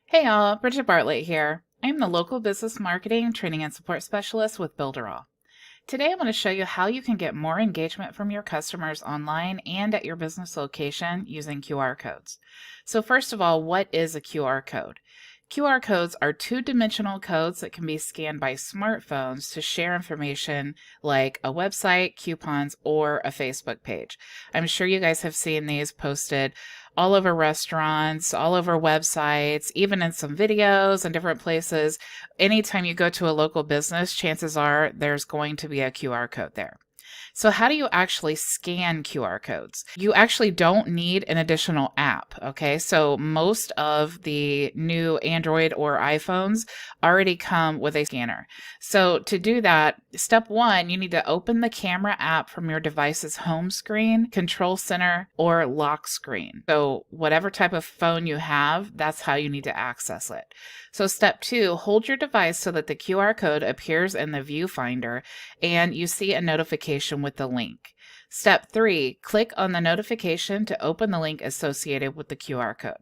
Hey all, Bridget Bartlett here. I'm the local business marketing, training, and support specialist with Builderall. Today I'm going to show you how you can get more engagement from your customers online and at your business location using QR codes. So first of all, what is a QR code? QR codes are two-dimensional codes that can be scanned by smartphones to share information like a website, coupons, or a Facebook page. I'm sure you guys have seen these posted all over restaurants, all over websites, even in some videos and different places. Anytime you go to a local business, chances are there's going to be a QR code there. So how do you actually scan QR codes? You actually don't need an additional app, okay? So most of the new Android or iPhones already come with a scanner. So to do that, step one, you need to open the camera app from your device's home screen, control center, or lock screen. So whatever type of phone you have, that's how you need to access it. So step two, hold your device so that the QR code appears in the viewfinder and you see a notification with the link. Step three, click on the notification to open the link associated with the QR code.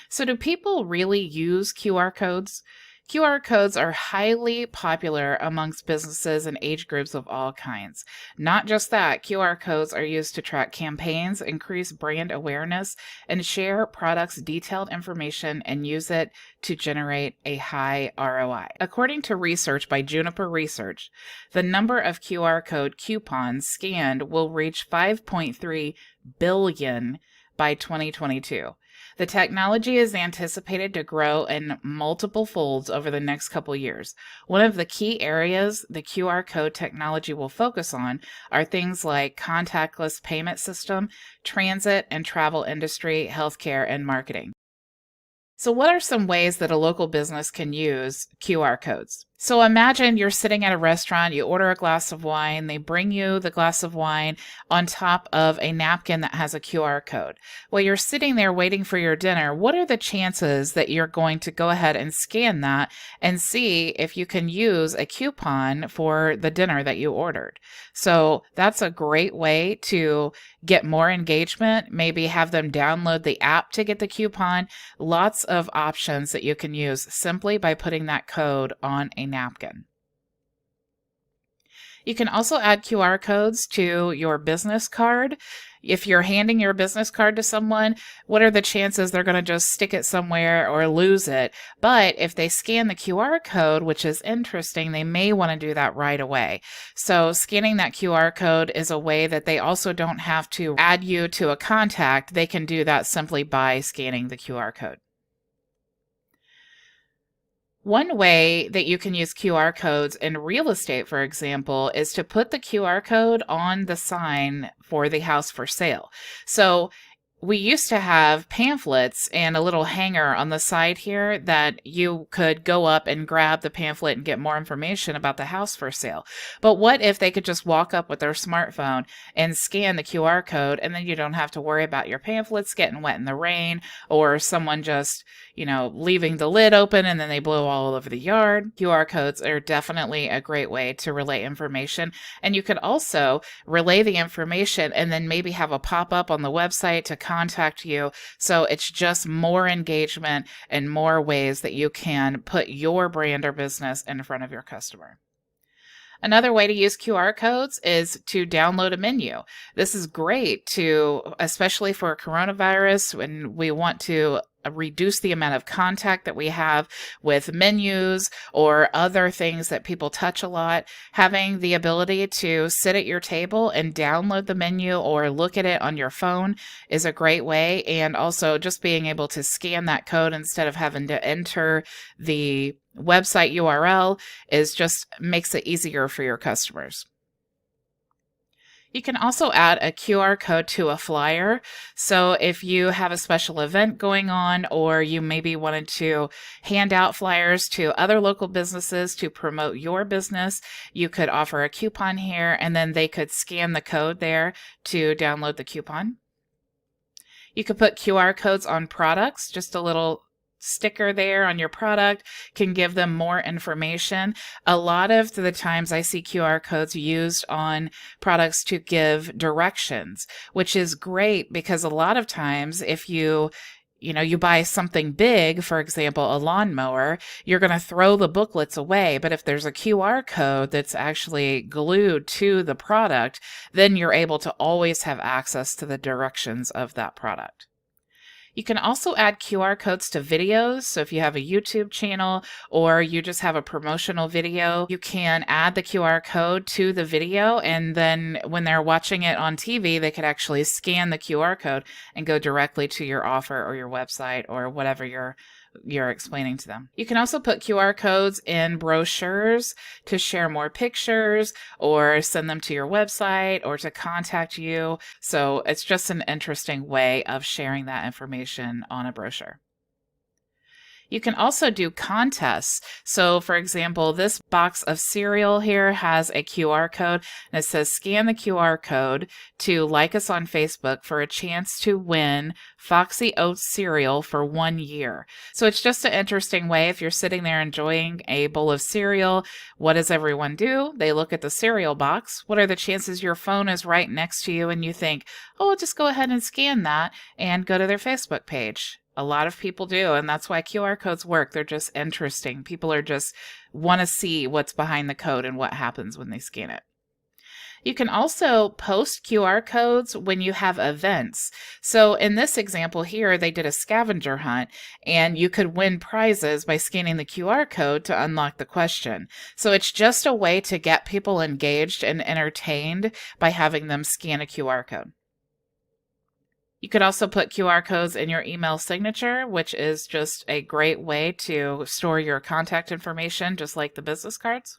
So do people really use QR codes? QR codes are highly popular amongst businesses and age groups of all kinds. Not just that, QR codes are used to track campaigns, increase brand awareness, and share products' detailed information and use it to generate a high ROI. According to research by Juniper Research, the number of QR code coupons scanned will reach 5.3 billion by 2022. The technology is anticipated to grow in multiple folds over the next couple years. One of the key areas the QR code technology will focus on are things like contactless payment system, transit and travel industry, healthcare, and marketing. So what are some ways that a local business can use QR codes? So imagine you're sitting at a restaurant, you order a glass of wine, they bring you the glass of wine on top of a napkin that has a QR code. While you're sitting there waiting for your dinner, what are the chances that you're going to go ahead and scan that and see if you can use a coupon for the dinner that you ordered? So that's a great way to get more engagement, maybe have them download the app to get the coupon. Lots of options that you can use simply by putting that code on a napkin. You can also add QR codes to your business card. If you're handing your business card to someone, what are the chances they're going to just stick it somewhere or lose it? But if they scan the QR code, which is interesting, they may want to do that right away. So scanning that QR code is a way that they also don't have to add you to a contact. They can do that simply by scanning the QR code. One way that you can use QR codes in real estate, for example, is to put the QR code on the sign for the house for sale. So we used to have pamphlets and a little hanger on the side here that you could go up and grab the pamphlet and get more information about the house for sale. But what if they could just walk up with their smartphone and scan the QR code, and then you don't have to worry about your pamphlets getting wet in the rain or someone just, leaving the lid open and then they blow all over the yard. QR codes are definitely a great way to relay information. And you could also relay the information and then maybe have a pop-up on the website to contact you. So it's just more engagement and more ways that you can put your brand or business in front of your customer. Another way to use QR codes is to download a menu. This is great especially for coronavirus, when we want to reduce the amount of contact that we have with menus or other things that people touch a lot. Having the ability to sit at your table and download the menu or look at it on your phone is a great way. And also just being able to scan that code instead of having to enter the website URL makes it easier for your customers. You can also add a QR code to a flyer. So if you have a special event going on, or you maybe wanted to hand out flyers to other local businesses to promote your business, you could offer a coupon here, and then they could scan the code there to download the coupon. You could put QR codes on products, just a little sticker there on your product can give them more information. A lot of the times I see QR codes used on products to give directions, which is great because a lot of times if you you buy something big, for example, a lawnmower, you're going to throw the booklets away. But if there's a QR code that's actually glued to the product, then you're able to always have access to the directions of that product. You can also add QR codes to videos. So if you have a YouTube channel or you just have a promotional video, you can add the QR code to the video. And then when they're watching it on TV, they could actually scan the QR code and go directly to your offer or your website or whatever you're explaining to them. You can also put QR codes in brochures to share more pictures or send them to your website or to contact you. So it's just an interesting way of sharing that information on a brochure. You can also do contests. So for example, this box of cereal here has a QR code and it says scan the QR code to like us on Facebook for a chance to win Foxy Oats cereal for 1 year. So it's just an interesting way. If you're sitting there enjoying a bowl of cereal, what does everyone do? They look at the cereal box. What are the chances your phone is right next to you and you think, oh, just go ahead and scan that and go to their Facebook page? A lot of people do, and that's why QR codes work. They're just interesting. People are just want to see what's behind the code and what happens when they scan it. You can also post QR codes when you have events. So in this example here, they did a scavenger hunt, and you could win prizes by scanning the QR code to unlock the question. So it's just a way to get people engaged and entertained by having them scan a QR code. You could also put QR codes in your email signature, which is just a great way to store your contact information, just like the business cards.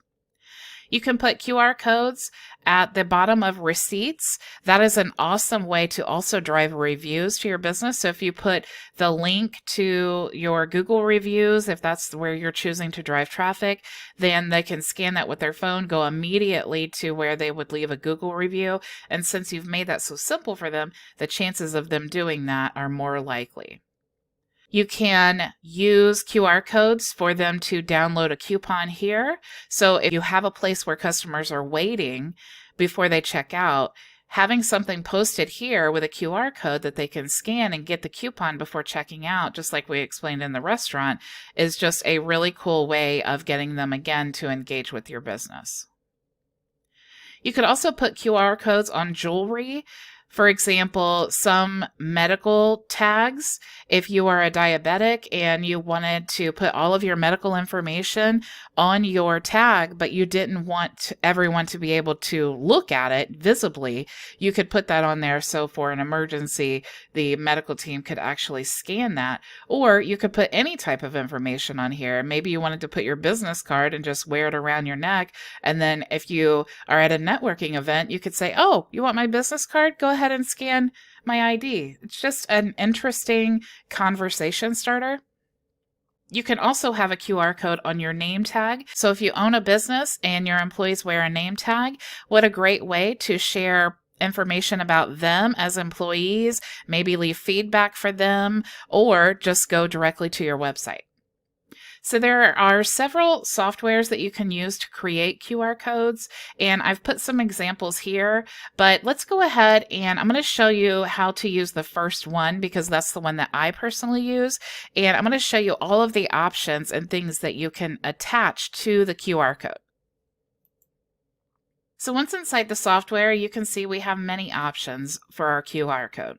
You can put QR codes at the bottom of receipts. That is an awesome way to also drive reviews to your business. So if you put the link to your Google reviews, if that's where you're choosing to drive traffic, then they can scan that with their phone, go immediately to where they would leave a Google review. And since you've made that so simple for them, the chances of them doing that are more likely. You can use QR codes for them to download a coupon here. So if you have a place where customers are waiting before they check out, having something posted here with a QR code that they can scan and get the coupon before checking out, just like we explained in the restaurant, is just a really cool way of getting them again to engage with your business. You could also put QR codes on jewelry. For example, some medical tags. If you are a diabetic and you wanted to put all of your medical information on your tag, but you didn't want everyone to be able to look at it visibly, you could put that on there. So for an emergency, the medical team could actually scan that. Or you could put any type of information on here. Maybe you wanted to put your business card and just wear it around your neck. And then if you are at a networking event, you could say, oh, you want my business card? Go ahead and scan my ID. It's just an interesting conversation starter. You can also have a QR code on your name tag. So if you own a business and your employees wear a name tag, what a great way to share information about them as employees, maybe leave feedback for them, or just go directly to your website. So there are several softwares that you can use to create QR codes, and I've put some examples here, but let's go ahead and I'm going to show you how to use the first one because that's the one that I personally use, and I'm going to show you all of the options and things that you can attach to the QR code. So once inside the software, you can see we have many options for our QR code.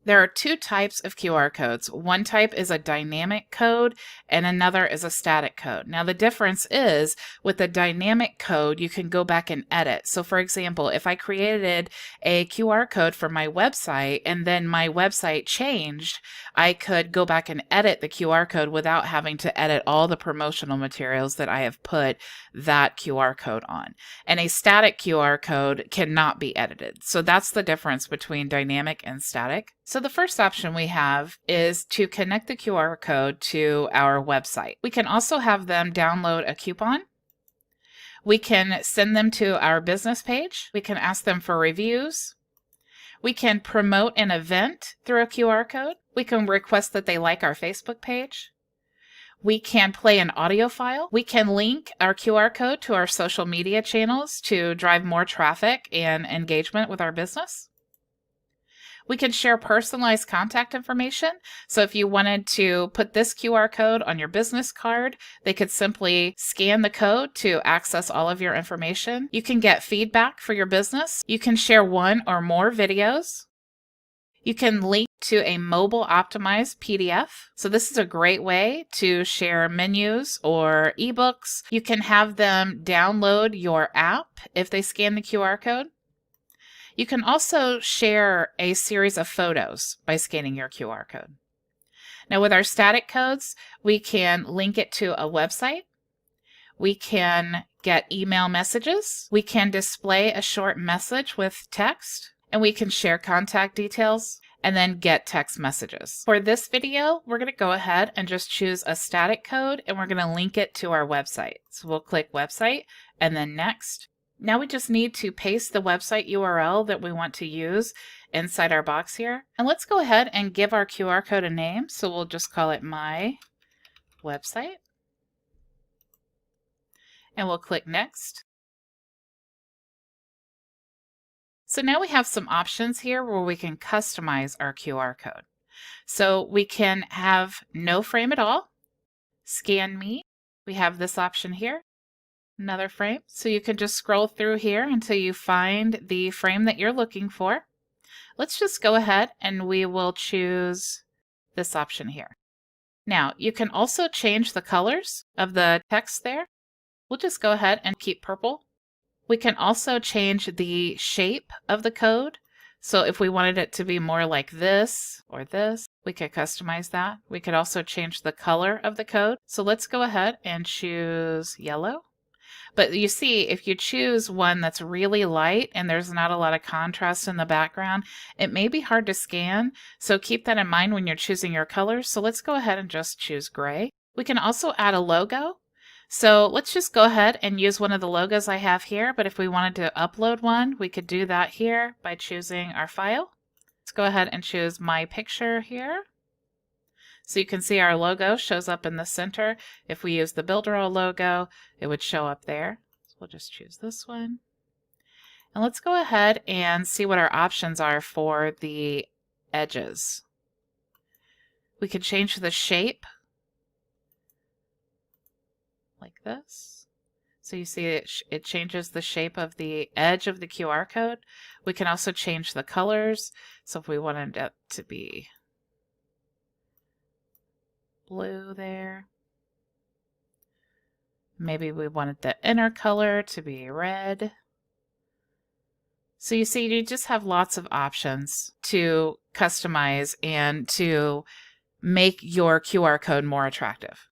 There are two types of QR codes. One type is a dynamic code and another is a static code. Now the difference is with the dynamic code, you can go back and edit. So for example, if I created a QR code for my website and then my website changed, I could go back and edit the QR code without having to edit all the promotional materials that I have put that QR code on. And a static QR code cannot be edited. So that's the difference between dynamic and static. So the first option we have is to connect the QR code to our website. We can also have them download a coupon. We can send them to our business page. We can ask them for reviews. We can promote an event through a QR code. We can request that they like our Facebook page. We can play an audio file. We can link our QR code to our social media channels to drive more traffic and engagement with our business. We can share personalized contact information. So if you wanted to put this QR code on your business card, they could simply scan the code to access all of your information. You can get feedback for your business. You can share one or more videos. You can link to a mobile optimized PDF. So this is a great way to share menus or ebooks. You can have them download your app if they scan the QR code. You can also share a series of photos by scanning your QR code. Now with our static codes, we can link it to a website. We can get email messages. We can display a short message with text, and we can share contact details and then get text messages. For this video, we're going to go ahead and just choose a static code, and we're going to link it to our website. So we'll click website and then next. Now we just need to paste the website URL that we want to use inside our box here. And let's go ahead and give our QR code a name. So we'll just call it My Website. And we'll click Next. So now we have some options here where we can customize our QR code. So we can have no frame at all, Scan Me. We have this option here. Another frame. So you can just scroll through here until you find the frame that you're looking for. Let's just go ahead and we will choose this option here. Now you can also change the colors of the text there. We'll just go ahead and keep purple. We can also change the shape of the code. So if we wanted it to be more like this or this, we could customize that. We could also change the color of the code. So let's go ahead and choose yellow. But you see, if you choose one that's really light and there's not a lot of contrast in the background, it may be hard to scan. So keep that in mind when you're choosing your colors. So let's go ahead and just choose gray. We can also add a logo. So let's just go ahead and use one of the logos I have here. But if we wanted to upload one, we could do that here by choosing our file. Let's go ahead and choose My Picture here. So you can see our logo shows up in the center. If we use the Builderall logo, it would show up there. So we'll just choose this one. And let's go ahead and see what our options are for the edges. We can change the shape like this. So you see it changes the shape of the edge of the QR code. We can also change the colors. So if we wanted it to be blue there. Maybe we wanted the inner color to be red. So you see, you just have lots of options to customize and to make your QR code more attractive.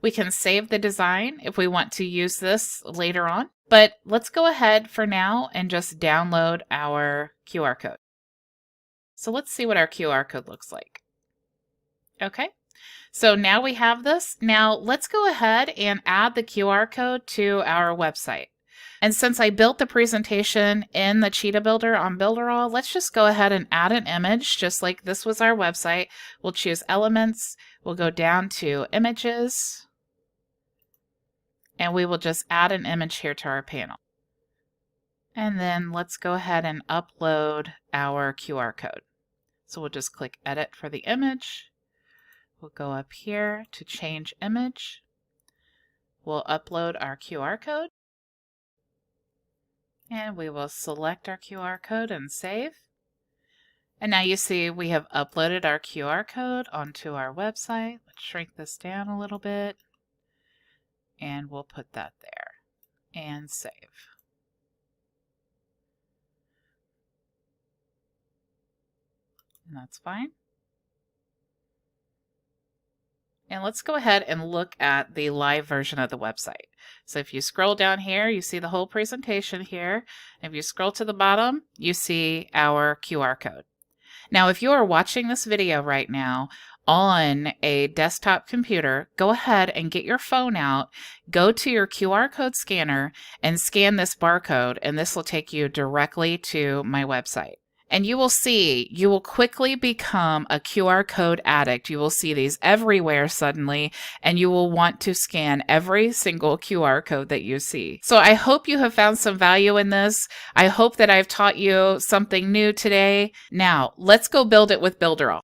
We can save the design if we want to use this later on, but let's go ahead for now and just download our QR code. So let's see what our QR code looks like. Okay. So now we have this. Now let's go ahead and add the QR code to our website. And since I built the presentation in the Cheetah Builder on Builderall, let's just go ahead and add an image just like this was our website. We'll choose Elements. We'll go down to Images. And we will just add an image here to our panel. And then let's go ahead and upload our QR code. So we'll just click Edit for the image. We'll go up here to change image. We'll upload our QR code. And we will select our QR code and save. And now you see we have uploaded our QR code onto our website. Let's shrink this down a little bit. And we'll put that there and save. And that's fine. And let's go ahead and look at the live version of the website. So if you scroll down here, you see the whole presentation here. If you scroll to the bottom, you see our QR code. Now, if you are watching this video right now on a desktop computer, go ahead and get your phone out, go to your QR code scanner and scan this barcode, and this will take you directly to my website. And you will quickly become a QR code addict. You will see these everywhere suddenly, and you will want to scan every single QR code that you see. So I hope you have found some value in this. I hope that I've taught you something new today. Now, let's go build it with Builderall.